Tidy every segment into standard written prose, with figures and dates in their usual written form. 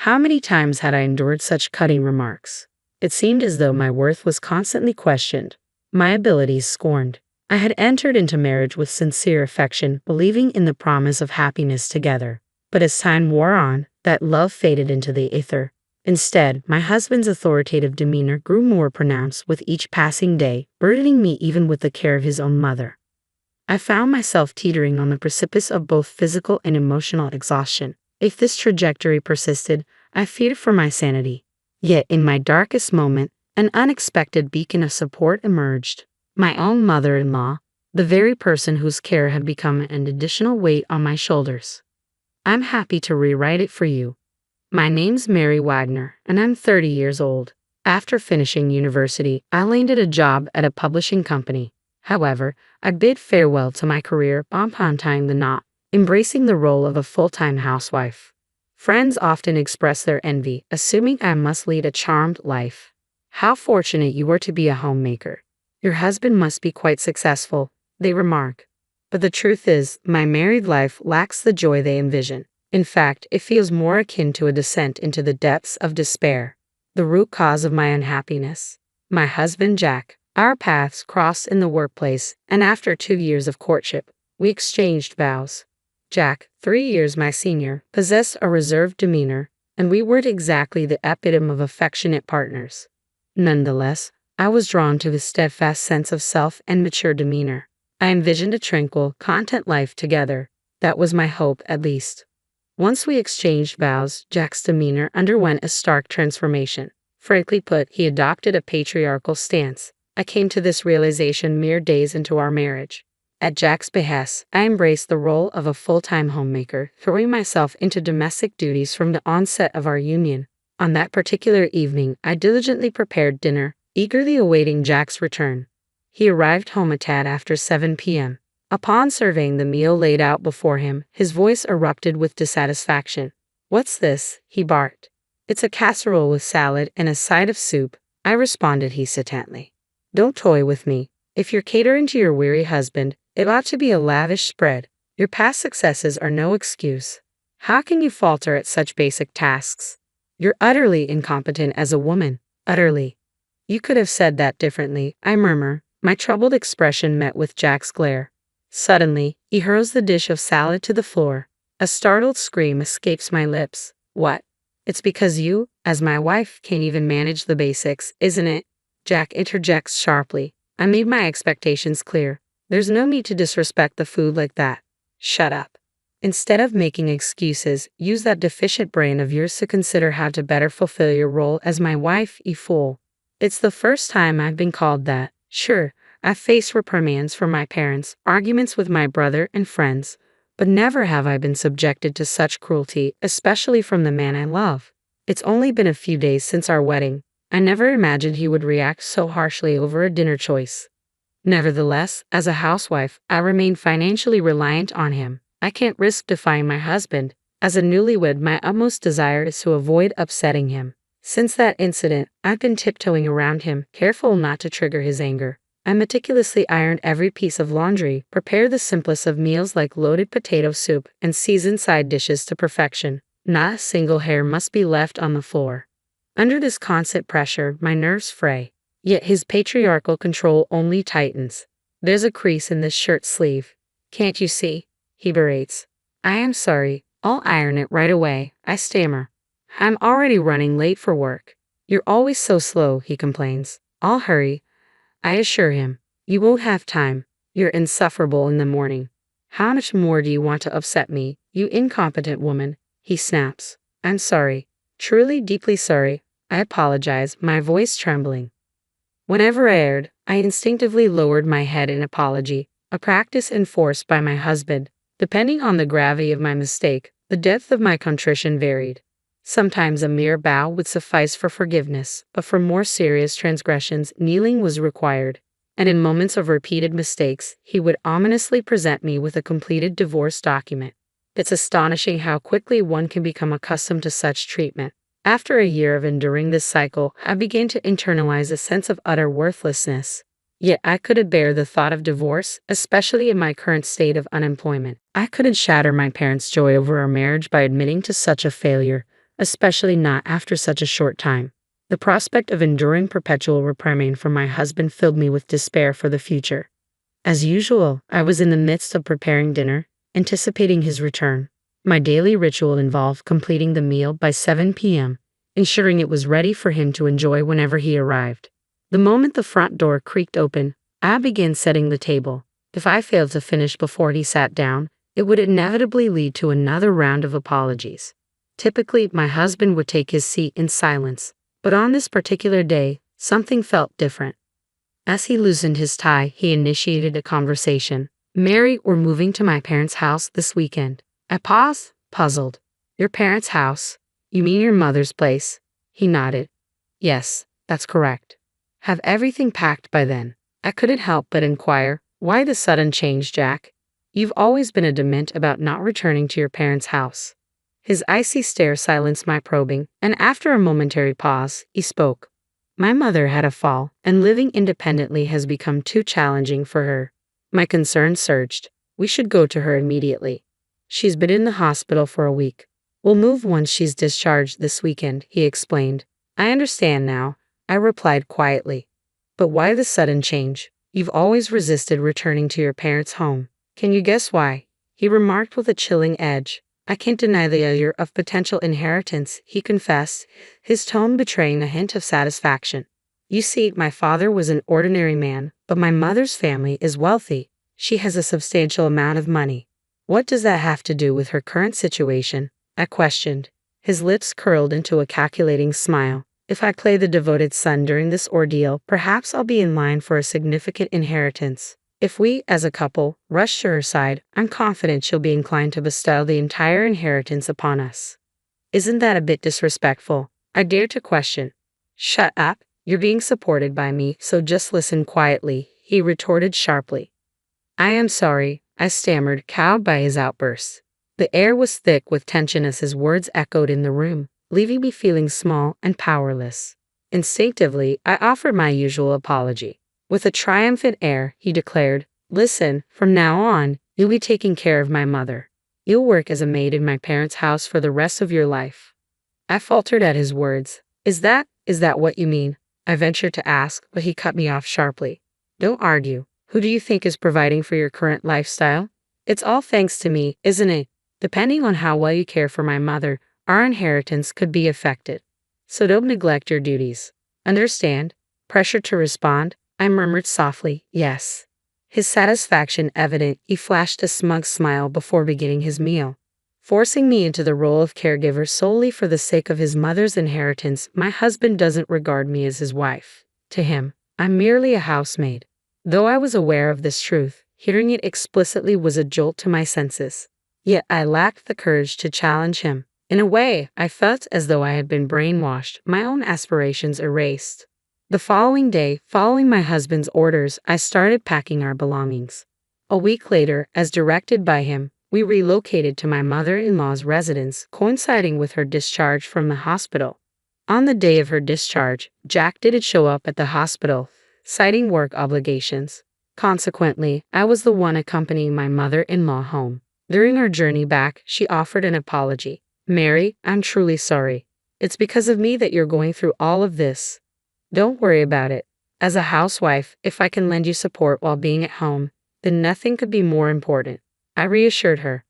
How many times had I endured such cutting remarks? It seemed as though my worth was constantly questioned, my abilities scorned. I had entered into marriage with sincere affection, believing in the promise of happiness together. But as time wore on, that love faded into the ether. Instead, my husband's authoritative demeanor grew more pronounced with each passing day, burdening me even with the care of his own mother. I found myself teetering on the precipice of both physical and emotional exhaustion. If this trajectory persisted, I feared for my sanity. Yet in my darkest moment, an unexpected beacon of support emerged. My own mother-in-law, the very person whose care had become an additional weight on my shoulders. I'm happy to rewrite it for you. My name's Mary Wagner, and I'm 30 years old. After finishing university, I landed a job at a publishing company. However, I bid farewell to my career upon tying the knot, embracing the role of a full-time housewife. Friends often express their envy, assuming I must lead a charmed life. How fortunate you are to be a homemaker. Your husband must be quite successful, they remark. But the truth is, my married life lacks the joy they envision. In fact, it feels more akin to a descent into the depths of despair. The root cause of my unhappiness. My husband Jack. Our paths crossed in the workplace, and after 2 years of courtship, we exchanged vows. Jack, 3 years my senior, possessed a reserved demeanor, and we weren't exactly the epitome of affectionate partners. Nonetheless, I was drawn to his steadfast sense of self and mature demeanor. I envisioned a tranquil, content life together. That was my hope, at least. Once we exchanged vows, Jack's demeanor underwent a stark transformation. Frankly put, he adopted a patriarchal stance. I came to this realization mere days into our marriage. At Jack's behest, I embraced the role of a full-time homemaker, throwing myself into domestic duties from the onset of our union. On that particular evening, I diligently prepared dinner, eagerly awaiting Jack's return. He arrived home a tad after 7 p.m. Upon surveying the meal laid out before him, his voice erupted with dissatisfaction. "What's this?" he barked. "It's a casserole with salad and a side of soup," I responded hesitantly. "Don't toy with me. If you're catering to your weary husband, it ought to be a lavish spread. Your past successes are no excuse. How can you falter at such basic tasks? You're utterly incompetent as a woman. Utterly." "You could have said that differently," I murmur, my troubled expression met with Jack's glare. Suddenly, he hurls the dish of salad to the floor. A startled scream escapes my lips. "What? It's because you, as my wife, can't even manage the basics, isn't it?" Jack interjects sharply. "I made my expectations clear. There's no need to disrespect the food like that." "Shut up. Instead of making excuses, use that deficient brain of yours to consider how to better fulfill your role as my wife, you fool." It's the first time I've been called that. Sure, I've faced reprimands from my parents, arguments with my brother and friends, but never have I been subjected to such cruelty, especially from the man I love. It's only been a few days since our wedding. I never imagined he would react so harshly over a dinner choice. Nevertheless, as a housewife, I remain financially reliant on him. I can't risk defying my husband. As a newlywed, my utmost desire is to avoid upsetting him. Since that incident, I've been tiptoeing around him, careful not to trigger his anger. I meticulously ironed every piece of laundry, prepared the simplest of meals like loaded potato soup, and seasoned side dishes to perfection. Not a single hair must be left on the floor. Under this constant pressure, my nerves fray. Yet his patriarchal control only tightens. "There's a crease in this shirt sleeve. Can't you see?" he berates. "I am sorry. I'll iron it right away," I stammer. "I'm already running late for work." "You're always so slow," he complains. "I'll hurry," I assure him. "You won't have time. You're insufferable in the morning." "How much more do you want to upset me, you incompetent woman?" he snaps. "I'm sorry. Truly deeply sorry. I apologize," my voice trembling. Whenever I erred, I instinctively lowered my head in apology, a practice enforced by my husband. Depending on the gravity of my mistake, the depth of my contrition varied. Sometimes a mere bow would suffice for forgiveness, but for more serious transgressions, kneeling was required. And in moments of repeated mistakes, he would ominously present me with a completed divorce document. It's astonishing how quickly one can become accustomed to such treatment. After a year of enduring this cycle, I began to internalize a sense of utter worthlessness. Yet I couldn't bear the thought of divorce, especially in my current state of unemployment. I couldn't shatter my parents' joy over our marriage by admitting to such a failure, especially not after such a short time. The prospect of enduring perpetual reprimand from my husband filled me with despair for the future. As usual, I was in the midst of preparing dinner, anticipating his return. My daily ritual involved completing the meal by 7 p.m., ensuring it was ready for him to enjoy whenever he arrived. The moment the front door creaked open, I began setting the table. If I failed to finish before he sat down, it would inevitably lead to another round of apologies. Typically, my husband would take his seat in silence, but on this particular day, something felt different. As he loosened his tie, he initiated a conversation. "Mary, we're moving to my parents' house this weekend." I paused, puzzled. "Your parents' house? You mean your mother's place?" He nodded. "Yes, that's correct." "Have everything packed by then?" I couldn't help but inquire, "Why the sudden change, Jack? You've always been adamant about not returning to your parents' house." His icy stare silenced my probing, and after a momentary pause, he spoke. "My mother had a fall, and living independently has become too challenging for her." My concern surged. "We should go to her immediately. She's been in the hospital for a week. We'll move once she's discharged this weekend," he explained. "I understand now," I replied quietly. "But why the sudden change? You've always resisted returning to your parents' home." "Can you guess why?" he remarked with a chilling edge. "I can't deny the allure of potential inheritance," he confessed, his tone betraying a hint of satisfaction. "You see, my father was an ordinary man, but my mother's family is wealthy. She has a substantial amount of money." "What does that have to do with her current situation?" I questioned. His lips curled into a calculating smile. "If I play the devoted son during this ordeal, perhaps I'll be in line for a significant inheritance. If we, as a couple, rush to her side, I'm confident she'll be inclined to bestow the entire inheritance upon us." "Isn't that a bit disrespectful?" I dared to question. "Shut up. You're being supported by me, so just listen quietly," he retorted sharply. "I am sorry," I stammered, cowed by his outburst. The air was thick with tension as his words echoed in the room, leaving me feeling small and powerless. Instinctively, I offered my usual apology. With a triumphant air, he declared, "Listen, from now on, you'll be taking care of my mother. You'll work as a maid in my parents' house for the rest of your life." I faltered at his words. Is that what you mean?" I ventured to ask, but he cut me off sharply. "Don't argue. Who do you think is providing for your current lifestyle? It's all thanks to me, isn't it? Depending on how well you care for my mother, our inheritance could be affected. So don't neglect your duties. Understand?" Pressured to respond, I murmured softly, "Yes." His satisfaction evident, he flashed a smug smile before beginning his meal. Forcing me into the role of caregiver solely for the sake of his mother's inheritance, my husband doesn't regard me as his wife. To him, I'm merely a housemaid. Though I was aware of this truth, hearing it explicitly was a jolt to my senses. Yet I lacked the courage to challenge him. In a way, I felt as though I had been brainwashed, my own aspirations erased. The following day, following my husband's orders, I started packing our belongings. A week later, as directed by him, we relocated to my mother-in-law's residence, coinciding with her discharge from the hospital. On the day of her discharge, Jack didn't show up at the hospital, citing work obligations. Consequently, I was the one accompanying my mother-in-law home. During our journey back, she offered an apology. "Mary, I'm truly sorry. It's because of me that you're going through all of this. Don't worry about it. As a housewife, if I can lend you support while being at home, then nothing could be more important." I reassured her.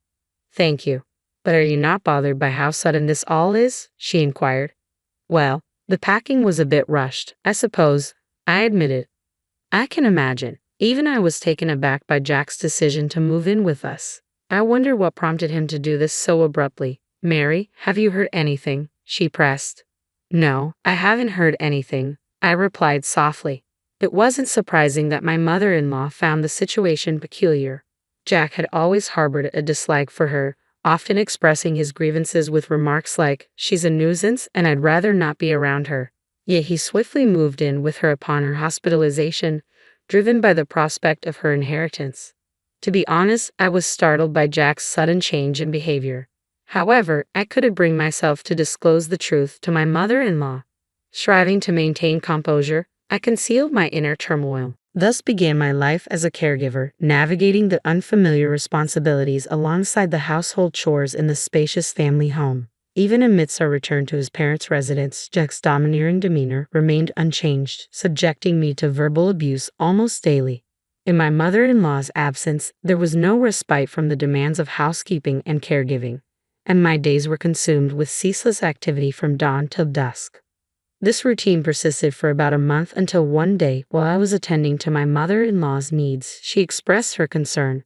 "Thank you. But are you not bothered by how sudden this all is?" she inquired. "Well, the packing was a bit rushed, I suppose," I admitted. "I can imagine. Even I was taken aback by Jack's decision to move in with us. I wonder what prompted him to do this so abruptly." "Mary, have you heard anything?" she pressed. "No, I haven't heard anything," I replied softly. It wasn't surprising that my mother-in-law found the situation peculiar. Jack had always harbored a dislike for her, often expressing his grievances with remarks like, "She's a nuisance and I'd rather not be around her." Yet he swiftly moved in with her upon her hospitalization, driven by the prospect of her inheritance. To be honest, I was startled by Jack's sudden change in behavior. However, I couldn't bring myself to disclose the truth to my mother-in-law. Striving to maintain composure, I concealed my inner turmoil. Thus began my life as a caregiver, navigating the unfamiliar responsibilities alongside the household chores in the spacious family home. Even amidst our return to his parents' residence, Jack's domineering demeanor remained unchanged, subjecting me to verbal abuse almost daily. In my mother-in-law's absence, there was no respite from the demands of housekeeping and caregiving, and my days were consumed with ceaseless activity from dawn till dusk. This routine persisted for about a month until one day, while I was attending to my mother-in-law's needs, she expressed her concern.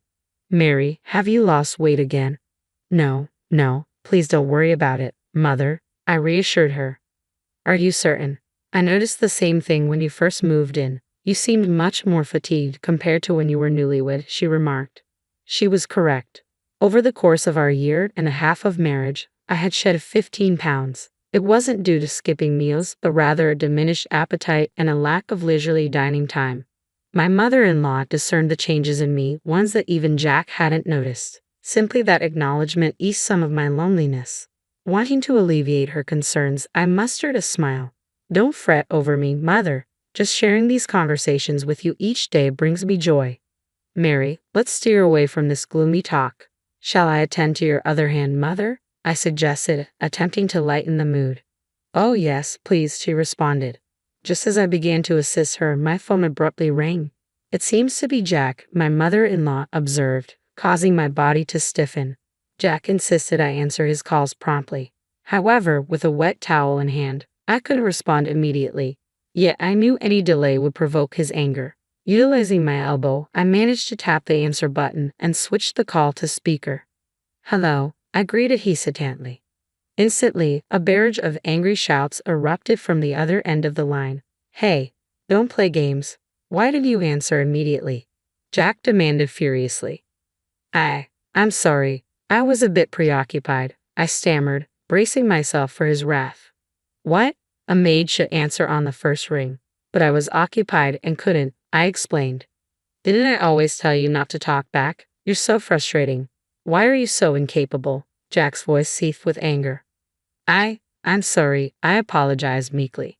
"Mary, have you lost weight again?" "No, no, please don't worry about it, Mother," I reassured her. "Are you certain? I noticed the same thing when you first moved in. You seemed much more fatigued compared to when you were newlywed," she remarked. She was correct. Over the course of our year and a half of marriage, I had shed 15 pounds. It wasn't due to skipping meals, but rather a diminished appetite and a lack of leisurely dining time. My mother-in-law discerned the changes in me, ones that even Jack hadn't noticed. Simply that acknowledgement eased some of my loneliness. Wanting to alleviate her concerns, I mustered a smile. "Don't fret over me, Mother. Just sharing these conversations with you each day brings me joy. Mary, let's steer away from this gloomy talk. Shall I attend to your other hand, Mother?" I suggested, attempting to lighten the mood. "Oh yes, please," she responded. Just as I began to assist her, my phone abruptly rang. "It seems to be Jack," my mother-in-law observed, causing my body to stiffen. Jack insisted I answer his calls promptly. However, with a wet towel in hand, I couldn't respond immediately. Yet I knew any delay would provoke his anger. Utilizing my elbow, I managed to tap the answer button and switched the call to speaker. "Hello," I greeted hesitantly. Instantly, a barrage of angry shouts erupted from the other end of the line. "Hey, don't play games. Why did you answer immediately?" Jack demanded furiously. I'm sorry. I was a bit preoccupied," I stammered, bracing myself for his wrath. "What? A maid should answer on the first ring. But I was occupied and couldn't," I explained. "Didn't I always tell you not to talk back? You're so frustrating. Why are you so incapable?" Jack's voice seethed with anger. I'm sorry," I apologized meekly.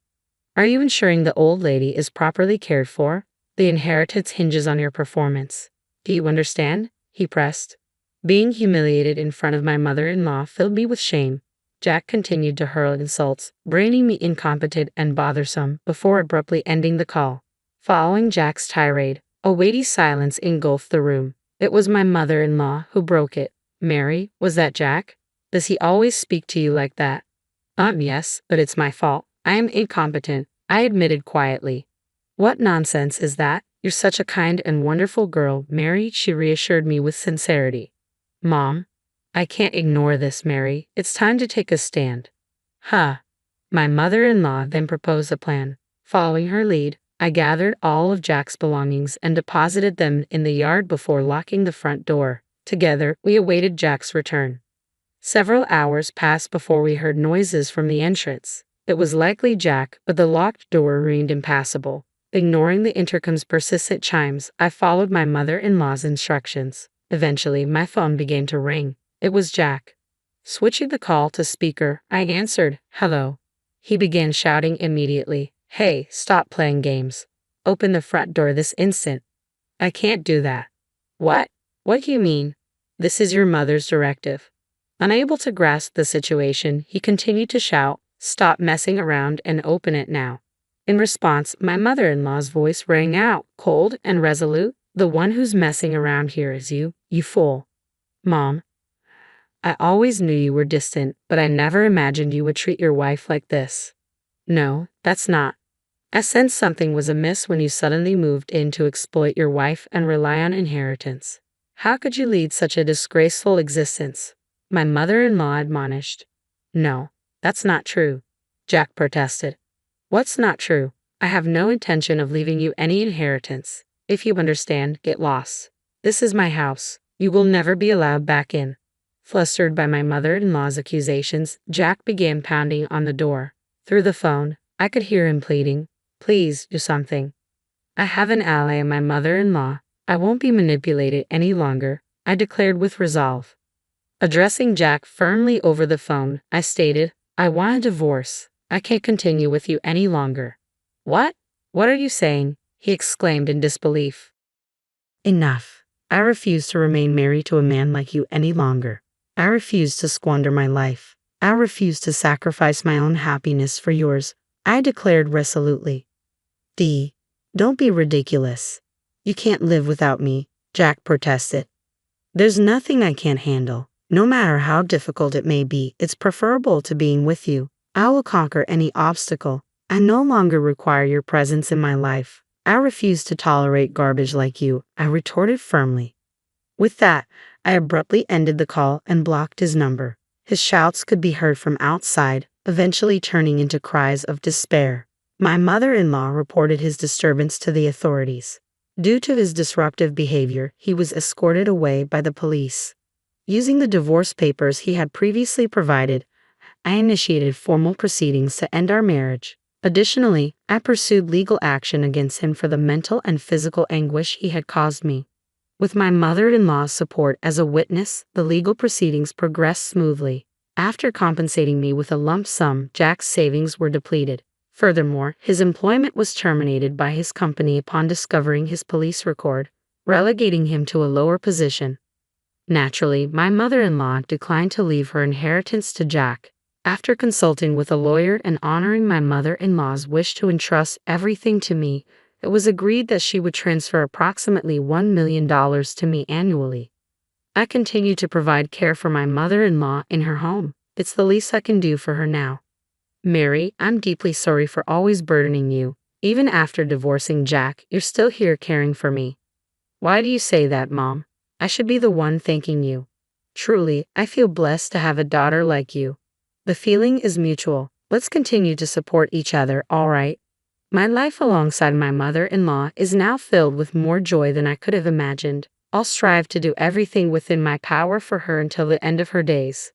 "Are you ensuring the old lady is properly cared for? The inheritance hinges on your performance. Do you understand?" he pressed. Being humiliated in front of my mother-in-law filled me with shame. Jack continued to hurl insults, branding me incompetent and bothersome before abruptly ending the call. Following Jack's tirade, a weighty silence engulfed the room. It was my mother-in-law who broke it. "Mary, was that Jack? Does he always speak to you like that?" Yes, but it's my fault. I am incompetent," I admitted quietly. "What nonsense is that? You're such a kind and wonderful girl, Mary," she reassured me with sincerity. "Mom, I can't ignore this, Mary. It's time to take a stand." "Huh." My mother-in-law then proposed a plan. Following her lead, I gathered all of Jack's belongings and deposited them in the yard before locking the front door. Together, we awaited Jack's return. Several hours passed before we heard noises from the entrance. It was likely Jack, but the locked door remained impassable. Ignoring the intercom's persistent chimes, I followed my mother-in-law's instructions. Eventually, my phone began to ring. It was Jack. Switching the call to speaker, I answered, "Hello." He began shouting immediately, "Hey, stop playing games. Open the front door this instant." "I can't do that." "What? What do you mean?" "This is your mother's directive." Unable to grasp the situation, he continued to shout, "Stop messing around and open it now." In response, my mother-in-law's voice rang out, cold and resolute. "The one who's messing around here is you, you fool." "Mom, I always knew you were distant, but I never imagined you would treat your wife like this." "No, that's not. I sensed something was amiss when you suddenly moved in to exploit your wife and rely on inheritance. How could you lead such a disgraceful existence?" my mother-in-law admonished. "No, that's not true," Jack protested. "What's not true? I have no intention of leaving you any inheritance. If you understand, get lost. This is my house. You will never be allowed back in." Flustered by my mother-in-law's accusations, Jack began pounding on the door. Through the phone, I could hear him pleading, "Please, do something. I have an ally in my mother-in-law. I won't be manipulated any longer," I declared with resolve. Addressing Jack firmly over the phone, I stated, "I want a divorce. I can't continue with you any longer." "What? What are you saying?" he exclaimed in disbelief. "Enough. I refuse to remain married to a man like you any longer. I refuse to squander my life. I refuse to sacrifice my own happiness for yours, I declared resolutely. D. Don't be ridiculous. You can't live without me, Jack protested. There's nothing I can't handle. No matter how difficult it may be, it's preferable to being with you. I will conquer any obstacle. I no longer require your presence in my life. I refuse to tolerate garbage like you, I retorted firmly. With that, I abruptly ended the call and blocked his number. His shouts could be heard from outside, eventually turning into cries of despair. My mother-in-law reported his disturbance to the authorities. Due to his disruptive behavior, he was escorted away by the police. Using the divorce papers he had previously provided, I initiated formal proceedings to end our marriage. Additionally, I pursued legal action against him for the mental and physical anguish he had caused me. With my mother-in-law's support as a witness, the legal proceedings progressed smoothly. After compensating me with a lump sum, Jack's savings were depleted. Furthermore, his employment was terminated by his company upon discovering his police record, relegating him to a lower position. Naturally, my mother-in-law declined to leave her inheritance to Jack. After consulting with a lawyer and honoring my mother-in-law's wish to entrust everything to me, it was agreed that she would transfer approximately $1 million to me annually. I continue to provide care for my mother-in-law in her home. It's the least I can do for her now. Mary, I'm deeply sorry for always burdening you. Even after divorcing Jack, you're still here caring for me. Why do you say that, Mom? I should be the one thanking you. Truly, I feel blessed to have a daughter like you. The feeling is mutual. Let's continue to support each other, all right? My life alongside my mother-in-law is now filled with more joy than I could have imagined. I'll strive to do everything within my power for her until the end of her days.